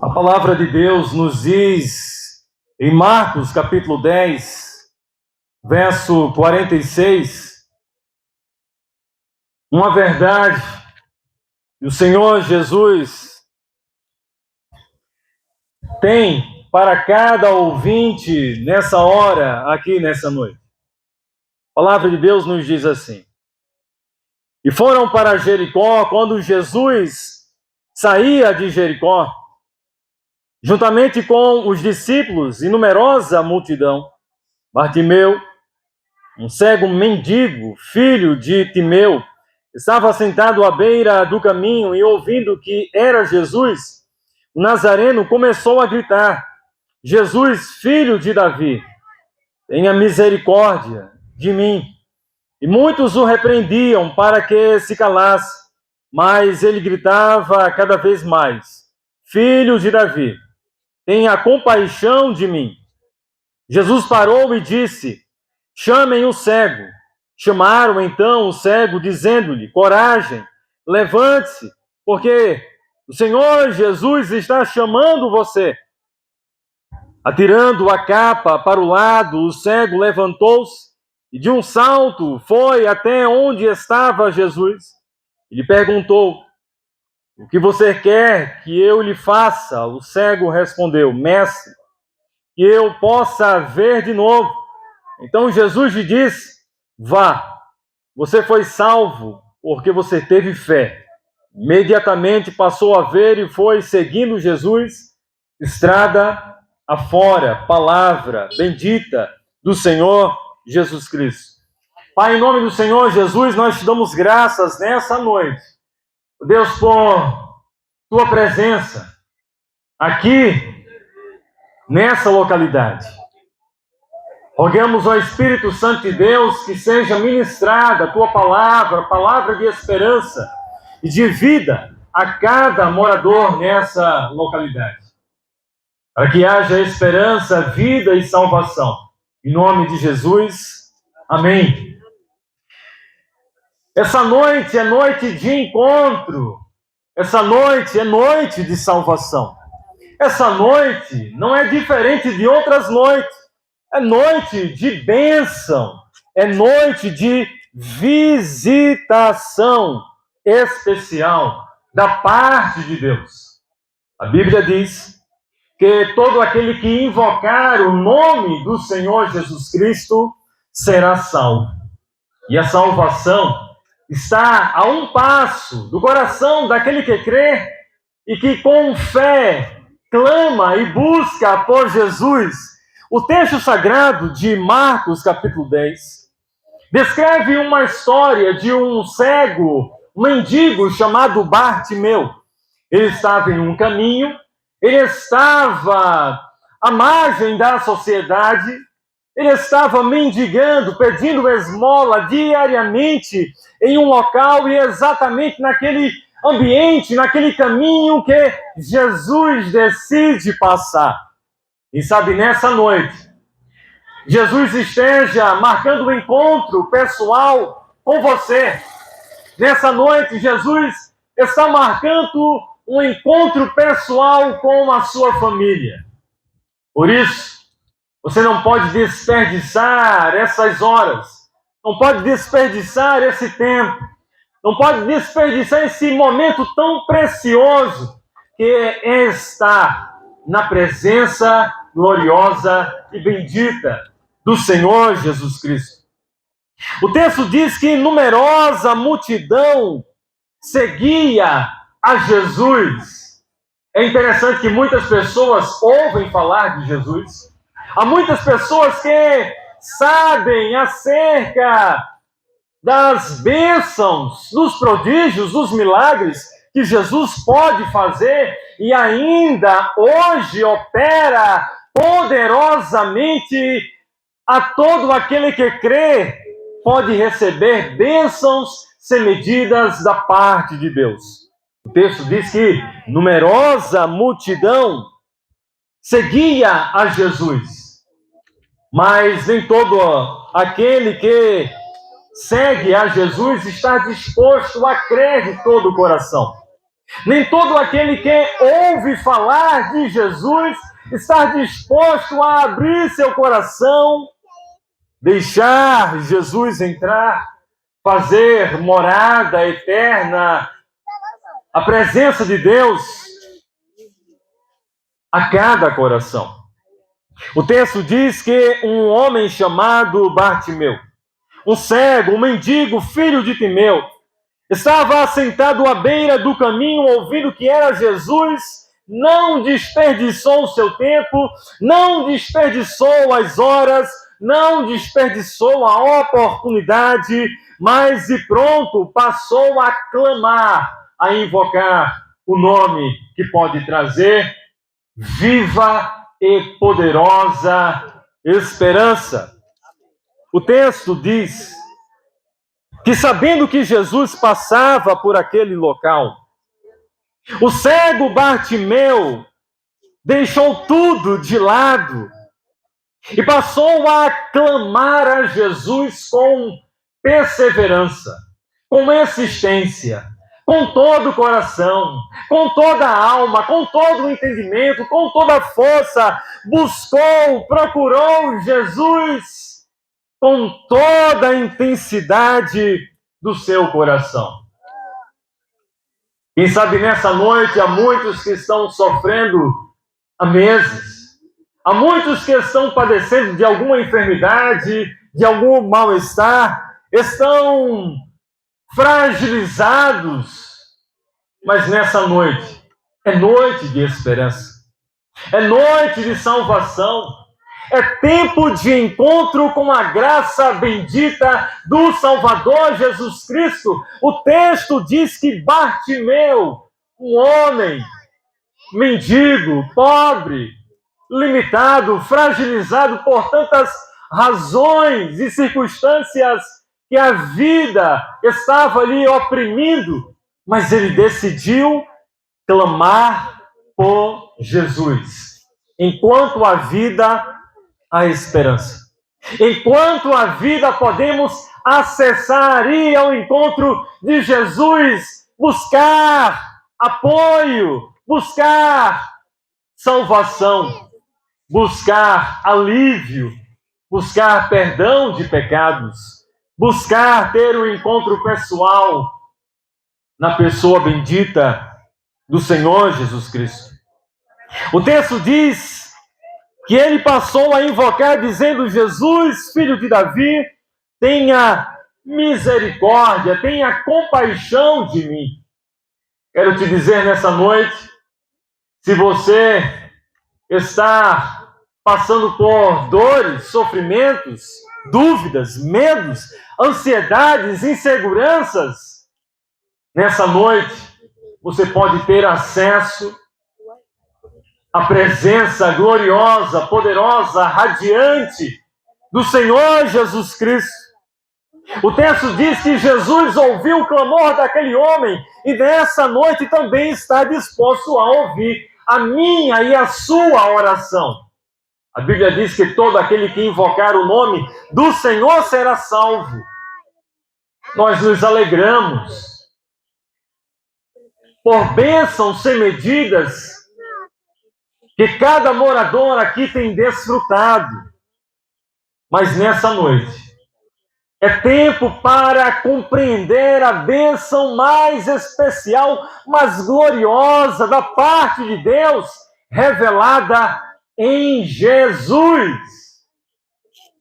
A palavra de Deus nos diz em Marcos capítulo 10, verso 46, uma verdade que o Senhor Jesus tem para cada ouvinte nessa hora, aqui nessa noite. A palavra de Deus nos diz assim: e foram para Jericó. Quando Jesus saía de Jericó, juntamente com os discípulos e numerosa multidão, Bartimeu, um cego mendigo, filho de Timeu, estava sentado à beira do caminho e, ouvindo que era Jesus, o Nazareno, começou a gritar: Jesus, filho de Davi, tenha misericórdia de mim. E muitos o repreendiam para que se calasse, mas ele gritava cada vez mais: Filho de Davi, tenha compaixão de mim. Jesus parou e disse: chamem o cego. Chamaram então o cego, dizendo-lhe: coragem, levante-se, porque o Senhor Jesus está chamando você. Atirando a capa para o lado, o cego levantou-se e de um salto foi até onde estava Jesus. E lhe perguntou: o que você quer que eu lhe faça? O cego respondeu: mestre, que eu possa ver de novo. Então Jesus lhe disse: vá, você foi salvo porque você teve fé. Imediatamente passou a ver e foi seguindo Jesus, estrada afora. Palavra bendita do Senhor Jesus Cristo. Pai, em nome do Senhor Jesus, nós te damos graças nessa noite, Deus, por tua presença aqui nessa localidade. Rogamos ao Espírito Santo de Deus que seja ministrada a tua palavra, palavra de esperança e de vida a cada morador nessa localidade. Para que haja esperança, vida e salvação. Em nome de Jesus, amém. Essa noite é noite de encontro. Essa noite é noite de salvação. Essa noite não é diferente de outras noites. É noite de bênção, é noite de visitação especial da parte de Deus. A Bíblia diz que todo aquele que invocar o nome do Senhor Jesus Cristo será salvo. E a salvação está a um passo do coração daquele que crê e que com fé clama e busca por Jesus. O texto sagrado de Marcos, capítulo 10, descreve uma história de um cego, um mendigo chamado Bartimeu. Ele estava em um caminho, ele estava à margem da sociedade, ele estava mendigando, pedindo esmola diariamente em um local e exatamente naquele ambiente, naquele caminho que Jesus decide passar. E sabe, nessa noite, Jesus esteja marcando um encontro pessoal com você. Nessa noite, Jesus está marcando um encontro pessoal com a sua família. Por isso, você não pode desperdiçar essas horas, não pode desperdiçar esse tempo, não pode desperdiçar esse momento tão precioso que é estar na presença gloriosa e bendita do Senhor Jesus Cristo. O texto diz que numerosa multidão seguia a Jesus. É interessante que muitas pessoas ouvem falar de Jesus. Há muitas pessoas que sabem acerca das bênçãos, dos prodígios, dos milagres que Jesus pode fazer e ainda hoje opera poderosamente a todo aquele que crê, pode receber bênçãos sem medidas da parte de Deus. O texto diz que numerosa multidão seguia a Jesus, mas nem todo aquele que segue a Jesus está disposto a crer de todo o coração. Nem todo aquele que ouve falar de Jesus está disposto a abrir seu coração, deixar Jesus entrar, fazer morada eterna, a presença de Deus a cada coração. O texto diz que um homem chamado Bartimeu, um cego, um mendigo, filho de Timeu, estava assentado à beira do caminho, ouvindo que era Jesus, não desperdiçou o seu tempo, não desperdiçou as horas, não desperdiçou a oportunidade, mas de pronto passou a clamar, a invocar o nome que pode trazer viva e poderosa esperança. O texto diz que, sabendo que Jesus passava por aquele local, o cego Bartimeu deixou tudo de lado e passou a clamar a Jesus com perseverança, com insistência, com todo o coração, com toda a alma, com todo o entendimento, com toda a força. Buscou, procurou Jesus com toda a intensidade do seu coração. Quem sabe nessa noite há muitos que estão sofrendo há meses, há muitos que estão padecendo de alguma enfermidade, de algum mal-estar, estão fragilizados, mas nessa noite é noite de esperança, é noite de salvação, é tempo de encontro com a graça bendita do Salvador Jesus Cristo. O texto diz que Bartimeu, um homem mendigo, pobre, limitado, fragilizado por tantas razões e circunstâncias que a vida estava ali oprimindo, mas ele decidiu clamar por Jesus. Enquanto a vida, a esperança. Enquanto a vida, podemos acessar, ir ao encontro de Jesus, buscar apoio, buscar salvação, buscar alívio, buscar perdão de pecados, buscar ter um encontro pessoal na pessoa bendita do Senhor Jesus Cristo. O texto diz que ele passou a invocar dizendo: Jesus, filho de Davi, tenha misericórdia, tenha compaixão de mim. Quero te dizer nessa noite, se você está passando por dores, sofrimentos, dúvidas, medos, ansiedades, inseguranças, nessa noite você pode ter acesso à presença gloriosa, poderosa, radiante do Senhor Jesus Cristo. O texto diz que Jesus ouviu o clamor daquele homem e nessa noite também está disposto a ouvir a minha e a sua oração. A Bíblia diz que todo aquele que invocar o nome do Senhor será salvo. Nós nos alegramos por bênçãos sem medidas que cada morador aqui tem desfrutado. Mas nessa noite é tempo para compreender a bênção mais especial, mais gloriosa da parte de Deus, revelada em Jesus.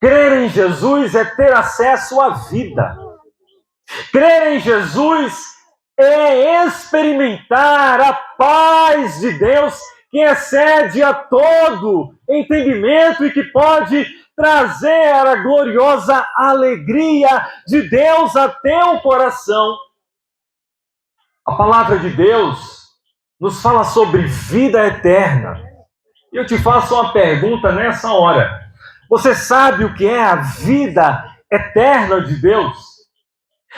Crer em Jesus é ter acesso à vida. Crer em Jesus é experimentar a paz de Deus que excede a todo entendimento e que pode trazer a gloriosa alegria de Deus a teu coração. A palavra de Deus nos fala sobre vida eterna. E eu te faço uma pergunta nessa hora. Você sabe o que é a vida eterna de Deus?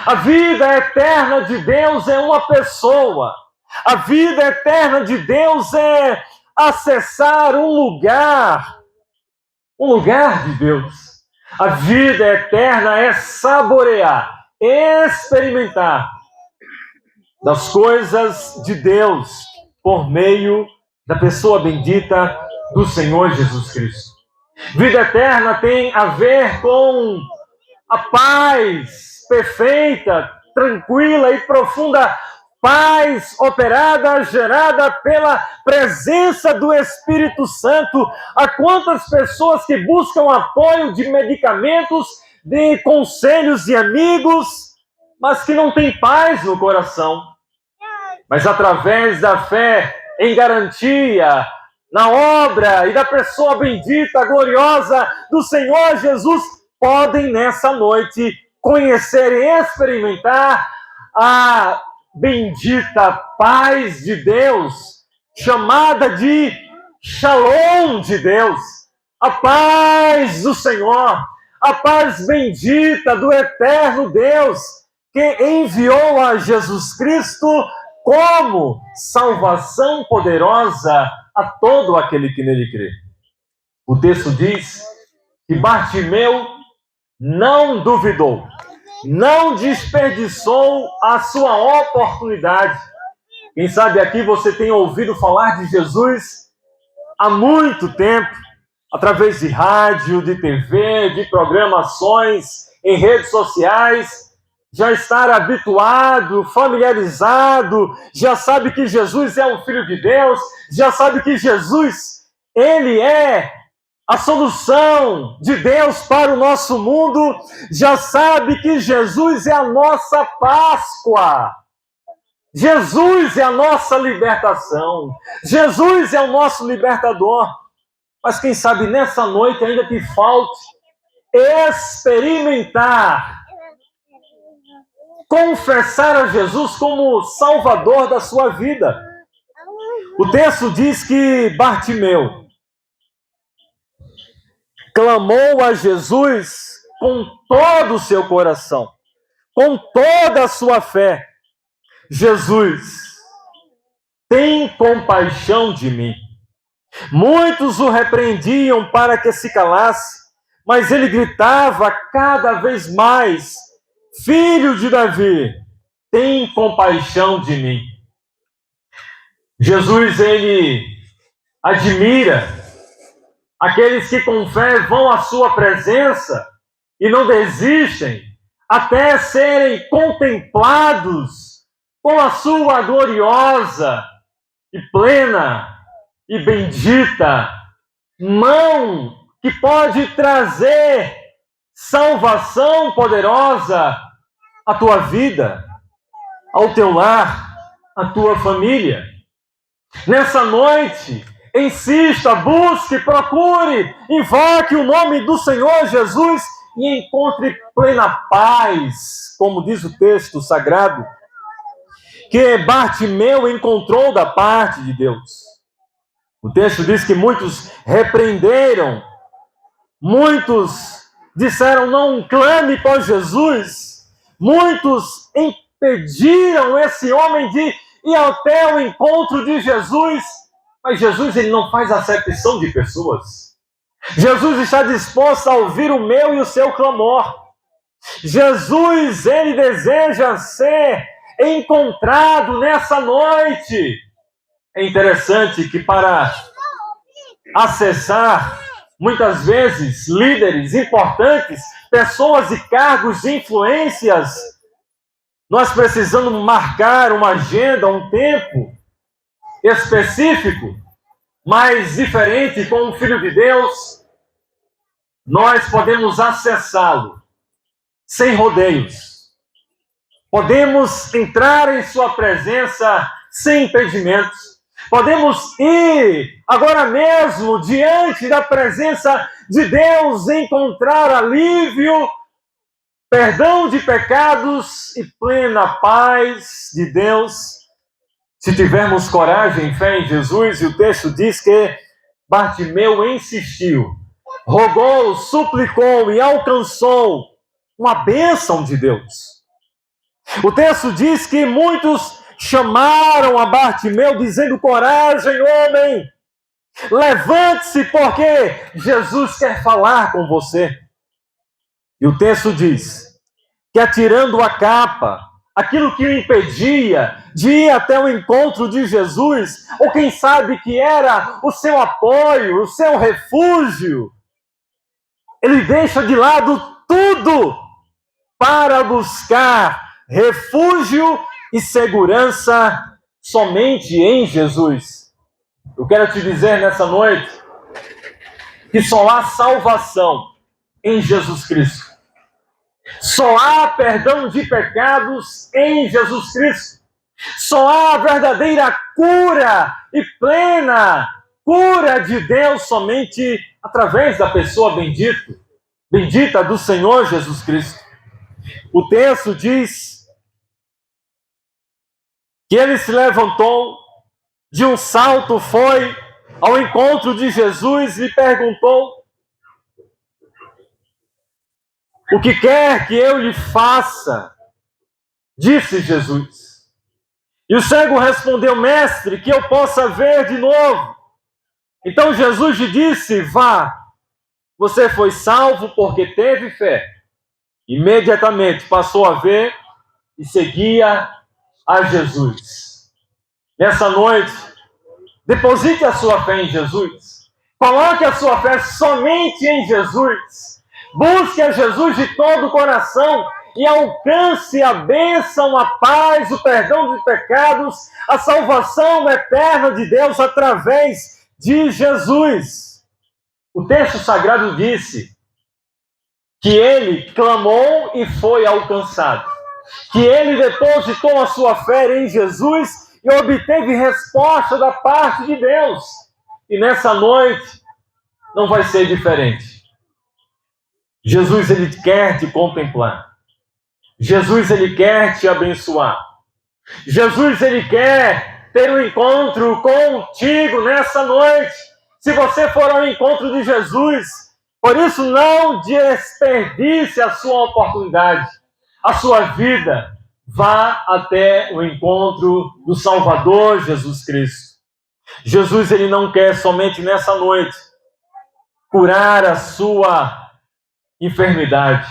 A vida eterna de Deus é uma pessoa. A vida eterna de Deus é acessar um lugar de Deus. A vida eterna é saborear, experimentar das coisas de Deus por meio da pessoa bendita do Senhor Jesus Cristo. Vida eterna tem a ver com a paz perfeita, tranquila e profunda paz operada, gerada pela presença do Espírito Santo. Há quantas pessoas que buscam apoio de medicamentos, de conselhos de amigos, mas que não têm paz no coração. Mas através da fé em garantia, na obra e da pessoa bendita, gloriosa do Senhor Jesus, podem nessa noite conhecer e experimentar a bendita paz de Deus, chamada de Shalom de Deus, a paz do Senhor, a paz bendita do eterno Deus, que enviou a Jesus Cristo como salvação poderosa a todo aquele que nele crê. O texto diz que Bartimeu não duvidou, não desperdiçou a sua oportunidade. Quem sabe aqui você tem ouvido falar de Jesus há muito tempo, através de rádio, de TV, de programações, em redes sociais, já estar habituado, familiarizado, já sabe que Jesus é o Filho de Deus, já sabe que Jesus, ele é a solução de Deus para o nosso mundo, já sabe que Jesus é a nossa Páscoa. Jesus é a nossa libertação. Jesus é o nosso libertador. Mas quem sabe nessa noite ainda te falte experimentar, confessar a Jesus como Salvador da sua vida. O texto diz que Bartimeu clamou a Jesus com todo o seu coração, com toda a sua fé: Jesus, tem compaixão de mim. Muitos o repreendiam para que se calasse, mas ele gritava cada vez mais: Filho de Davi, tem compaixão de mim. Jesus, ele admira aqueles que com fé vão à sua presença e não desistem até serem contemplados com a sua gloriosa e plena e bendita mão que pode trazer salvação poderosa à tua vida, ao teu lar, à tua família. Nessa noite, insista, busque, procure, invoque o nome do Senhor Jesus e encontre plena paz, como diz o texto sagrado, que Bartimeu encontrou da parte de Deus. O texto diz que muitos repreenderam, muitos disseram: não clame por Jesus, muitos impediram esse homem de ir até o encontro de Jesus. Mas Jesus, ele não faz acepção de pessoas. Jesus está disposto a ouvir o meu e o seu clamor. Jesus, ele deseja ser encontrado nessa noite. É interessante que para acessar, muitas vezes, líderes importantes, pessoas e cargos de influências, nós precisamos marcar uma agenda, um tempo específico, mas diferente. Com o Filho de Deus, nós podemos acessá-lo sem rodeios. Podemos entrar em sua presença sem impedimentos. Podemos ir agora mesmo diante da presença de Deus, encontrar alívio, perdão de pecados e plena paz de Deus, se tivermos coragem, fé em Jesus. E o texto diz que Bartimeu insistiu, rogou, suplicou e alcançou uma bênção de Deus. O texto diz que muitos chamaram a Bartimeu dizendo: coragem, homem, levante-se, porque Jesus quer falar com você. E o texto diz que, atirando a capa, aquilo que o impedia de ir até o encontro de Jesus, ou quem sabe que era o seu apoio, o seu refúgio. Ele deixa de lado tudo para buscar refúgio e segurança somente em Jesus. Eu quero te dizer nessa noite que só há salvação em Jesus Cristo. Só há perdão de pecados em Jesus Cristo. Só há verdadeira cura e plena cura de Deus somente através da pessoa bendita do Senhor Jesus Cristo. O texto diz que ele se levantou, de um salto foi ao encontro de Jesus e perguntou: o que quer que eu lhe faça? Disse Jesus. E o cego respondeu: mestre, que eu possa ver de novo. Então Jesus lhe disse: vá, você foi salvo porque teve fé. Imediatamente passou a ver e seguia a Jesus. Nessa noite, deposite a sua fé em Jesus. Coloque a sua fé somente em Jesus. Busque a Jesus de todo o coração e alcance a bênção, a paz, o perdão de pecados, a salvação eterna de Deus através de Jesus. O texto sagrado disse que ele clamou e foi alcançado, que ele depositou a sua fé em Jesus e obteve resposta da parte de Deus. E nessa noite não vai ser diferente. Jesus, ele quer te contemplar. Jesus, ele quer te abençoar. Jesus, ele quer ter um encontro contigo nessa noite. Se você for ao encontro de Jesus, por isso não desperdice a sua oportunidade, a sua vida. Vá até o encontro do Salvador Jesus Cristo. Jesus, ele não quer somente nessa noite curar a sua enfermidade,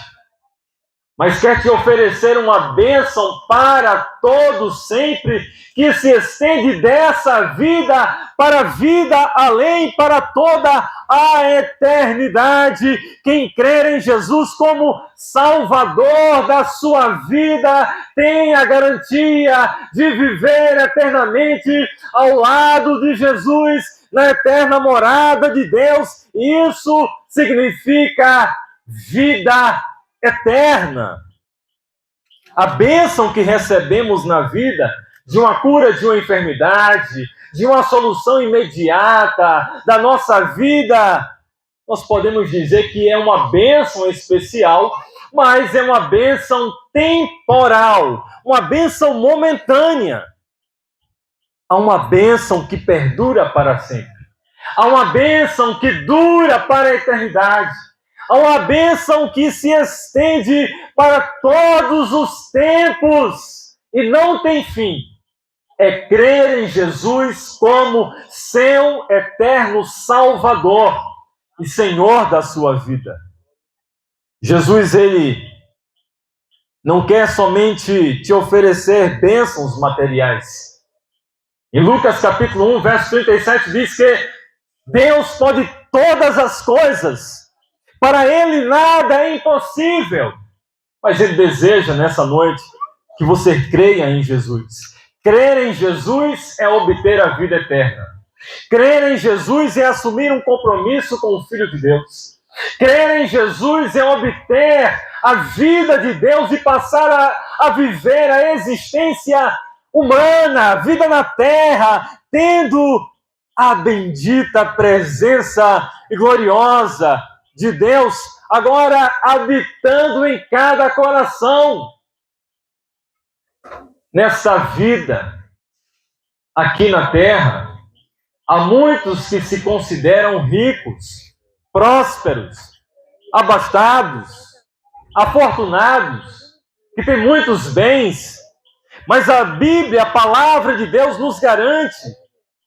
mas quer te oferecer uma bênção para todos sempre, que se estende dessa vida para a vida além, para toda a eternidade. Quem crer em Jesus como Salvador da sua vida tem a garantia de viver eternamente ao lado de Jesus, na eterna morada de Deus. Isso significa vida eterna. A bênção que recebemos na vida, de uma cura de uma enfermidade, de uma solução imediata da nossa vida, nós podemos dizer que é uma bênção especial, mas é uma bênção temporal, uma bênção momentânea. Há uma bênção que perdura para sempre. Há uma bênção que dura para a eternidade. Há uma bênção que se estende para todos os tempos e não tem fim. É crer em Jesus como seu eterno Salvador e Senhor da sua vida. Jesus, ele não quer somente te oferecer bênçãos materiais. Em Lucas capítulo 1, verso 37, diz que Deus pode todas as coisas. Para ele nada é impossível. Mas ele deseja nessa noite que você creia em Jesus. Crer em Jesus é obter a vida eterna. Crer em Jesus é assumir um compromisso com o Filho de Deus. Crer em Jesus é obter a vida de Deus e passar a viver a existência humana, a vida na terra, tendo a bendita presença gloriosa de Deus, agora habitando em cada coração. Nessa vida, aqui na terra, há muitos que se consideram ricos, prósperos, abastados, afortunados, que têm muitos bens, mas a Bíblia, a palavra de Deus, nos garante,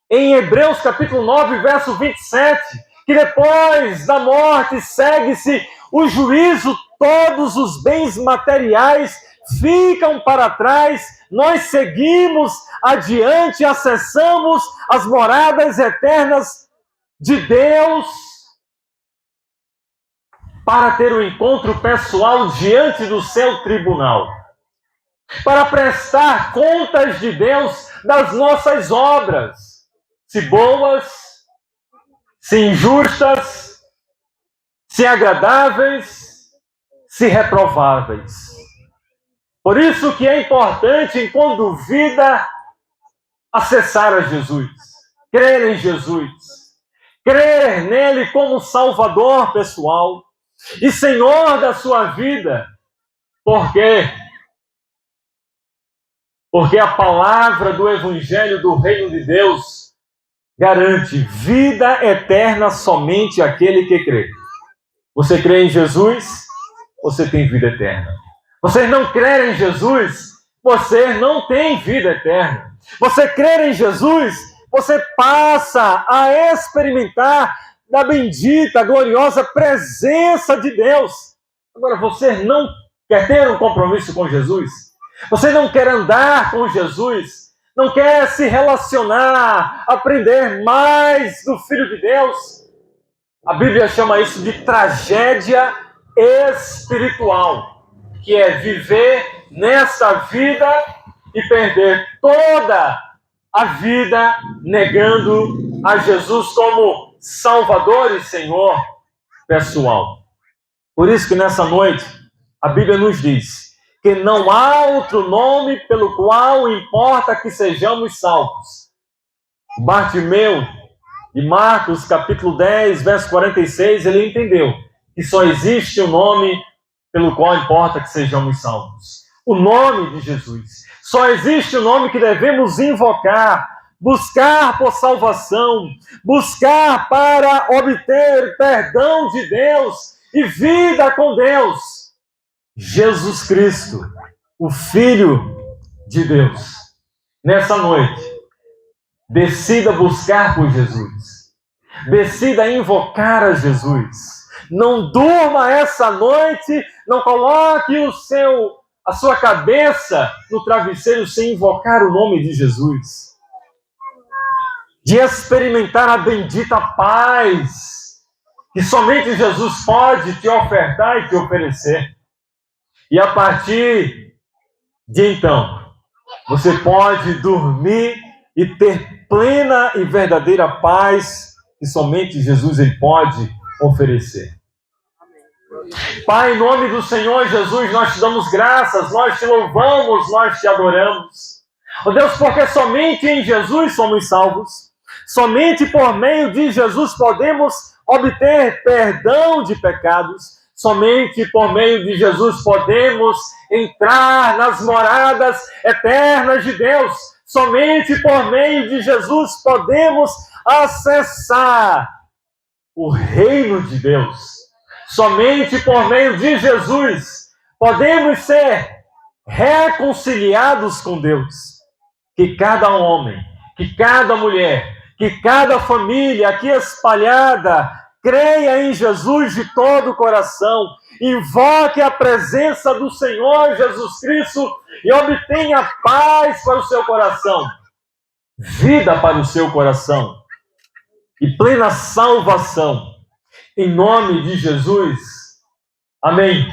em Hebreus capítulo 9, verso 27, que depois da morte segue-se o juízo. Todos os bens materiais ficam para trás, nós seguimos adiante, acessamos as moradas eternas de Deus para ter um encontro pessoal diante do seu tribunal, para prestar contas de Deus das nossas obras, se boas, se injustas, se agradáveis, se reprováveis. Por isso que é importante, enquanto vida, acessar a Jesus, crer em Jesus, crer nele como Salvador pessoal e Senhor da sua vida. Por quê? Porque a palavra do Evangelho do Reino de Deus garante vida eterna somente àquele que crê. Você crê em Jesus? Você tem vida eterna. Você não crê em Jesus? Você não tem vida eterna. Você crê em Jesus? Você passa a experimentar da bendita, gloriosa presença de Deus. Agora, você não quer ter um compromisso com Jesus? Você não quer andar com Jesus? Não quer se relacionar, aprender mais do Filho de Deus? A Bíblia chama isso de tragédia espiritual, que é viver nessa vida e perder toda a vida negando a Jesus como Salvador e Senhor pessoal. Por isso que nessa noite a Bíblia nos diz que não há outro nome pelo qual importa que sejamos salvos. Bartimeu, de Marcos, capítulo 10, verso 46, ele entendeu que só existe um nome pelo qual importa que sejamos salvos. O nome de Jesus. Só existe o nome que devemos invocar, buscar por salvação, buscar para obter perdão de Deus e vida com Deus. Jesus Cristo, o Filho de Deus. Nessa noite, decida buscar por Jesus. Decida invocar a Jesus. Não durma essa noite, não coloque a sua cabeça no travesseiro sem invocar o nome de Jesus. De experimentar a bendita paz que somente Jesus pode te ofertar e te oferecer. E a partir de então, você pode dormir e ter plena e verdadeira paz que somente Jesus ele pode oferecer. Pai, em nome do Senhor Jesus, nós te damos graças, nós te louvamos, nós te adoramos. Ó Deus, porque somente em Jesus somos salvos, somente por meio de Jesus podemos obter perdão de pecados, somente por meio de Jesus podemos entrar nas moradas eternas de Deus, somente por meio de Jesus podemos acessar o reino de Deus. Somente por meio de Jesus podemos ser reconciliados com Deus. Que cada homem, que cada mulher, que cada família aqui espalhada creia em Jesus de todo o coração, invoque a presença do Senhor Jesus Cristo e obtenha paz para o seu coração, vida para o seu coração e plena salvação. Em nome de Jesus. Amém.